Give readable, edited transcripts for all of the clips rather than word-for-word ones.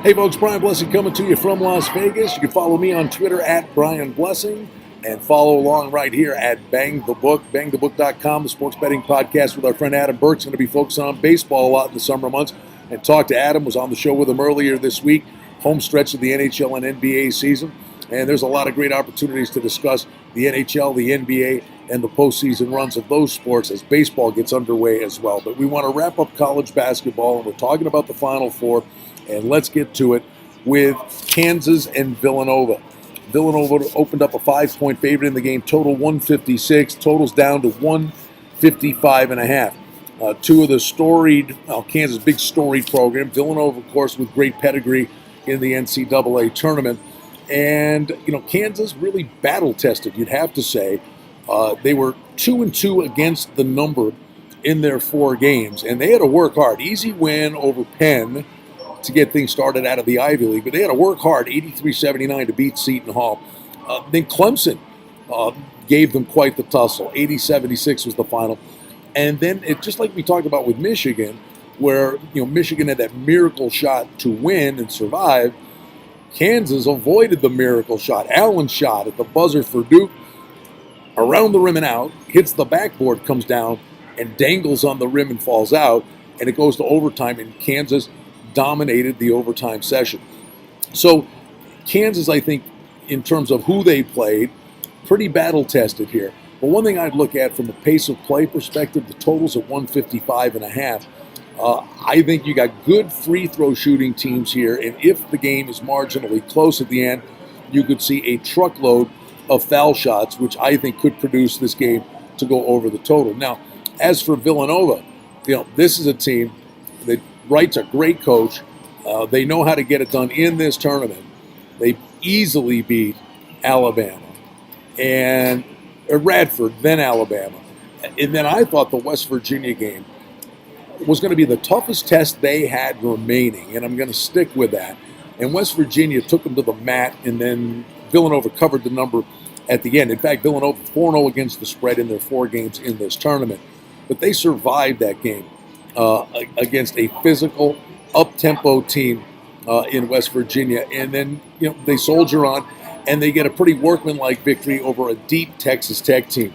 Hey folks, Brian Blessing coming to you from Las Vegas. You can follow me on Twitter at Brian Blessing and follow along right here at Bang the Book, bangthebook.com, the sports betting podcast with our friend Adam Burke's going to be focusing on baseball a lot in the summer months. And talked to Adam, was on the show with him earlier this week, home stretch of the NHL and NBA season. And there's a lot of great opportunities to discuss the NHL, the NBA, and the postseason runs of those sports as baseball gets underway as well. But we want to wrap up college basketball, and we're talking about the Final Four. And let's get to it with Kansas and Villanova. Villanova opened up a 5-point favorite in the game, total 156, totals down to 155.5. Two of the storied, Kansas, big storied program. Villanova, of course, with great pedigree in the NCAA tournament. And, Kansas really battle-tested, you'd have to say. They were 2-2 against the number in their 4 games, and they had to work hard. Easy win over Penn to get things started out of the Ivy League, but they had to work hard, 83-79 to beat Seton Hall. Then Clemson gave them quite the tussle, 80-76 was the final. And then, just like we talked about with Michigan, where Michigan had that miracle shot to win and survive, Kansas avoided the miracle shot. Allen's shot at the buzzer for Duke, around the rim and out, hits the backboard, comes down, and dangles on the rim and falls out, and it goes to overtime, and Kansas dominated the overtime session. So Kansas, I think, in terms of who they played, pretty battle-tested here. But one thing I'd look at from a pace of play perspective, the total's at 155.5. I think you got good free throw shooting teams here, and if the game is marginally close at the end, you could see a truckload of foul shots, which I think could produce this game to go over the total. Now, as for Villanova, this is a team that Wright's a great coach. They know how to get it done in this tournament. They easily beat Alabama and Radford, then Alabama. And then I thought the West Virginia game was going to be the toughest test they had remaining, and I'm going to stick with that. And West Virginia took them to the mat, and then Villanova covered the number at the end. In fact, Villanova 4-0 against the spread in their 4 games in this tournament. But they survived that game against a physical, up-tempo team in West Virginia. And then, they soldier on, and they get a pretty workmanlike victory over a deep Texas Tech team.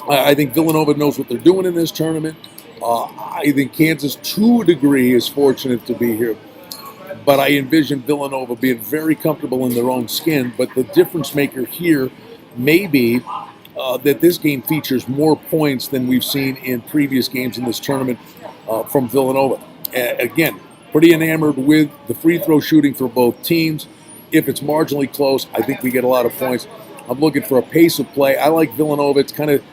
I think Villanova knows what they're doing in this tournament. I think Kansas, to a degree, is fortunate to be here. But I envision Villanova being very comfortable in their own skin. But the difference maker here may be that this game features more points than we've seen in previous games in this tournament from Villanova. Again, pretty enamored with the free throw shooting for both teams. If it's marginally close, I think we get a lot of points. I'm looking for a pace of play. I like Villanova. It's kind of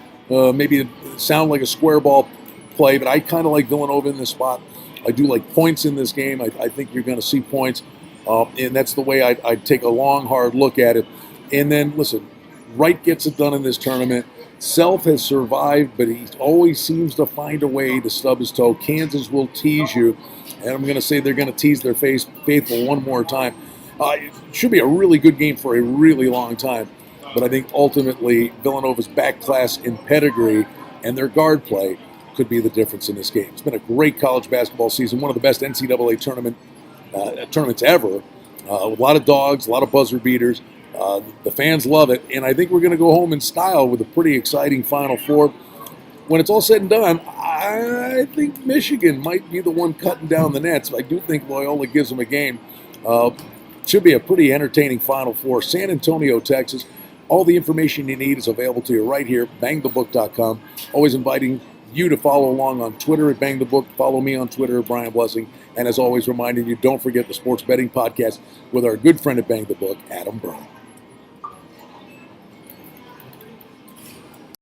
maybe sound like a square ball play, but I kind of like Villanova in this spot. I do like points in this game. I think you're going to see points, and that's the way I'd take a long, hard look at it. And then, listen, Wright gets it done in this tournament. Self has survived, but he always seems to find a way to stub his toe. Kansas will tease you, and I'm going to say they're going to tease their faithful one more time. It should be a really good game for a really long time, but I think ultimately Villanova's back class in pedigree and their guard play could be the difference in this game. It's been a great college basketball season, one of the best NCAA tournaments ever. A lot of dogs, a lot of buzzer beaters. The fans love it, and I think we're going to go home in style with a pretty exciting Final Four. When it's all said and done, I think Michigan might be the one cutting down the nets. I do think Loyola gives them a game. Should be a pretty entertaining Final Four. San Antonio, Texas. All the information you need is available to you right here, bangthebook.com. Always inviting you to follow along on Twitter at Bang the Book. Follow me on Twitter at Brian Blessing. And as always, reminding you, don't forget the Sports Betting Podcast with our good friend at Bang the Book, Adam Burke.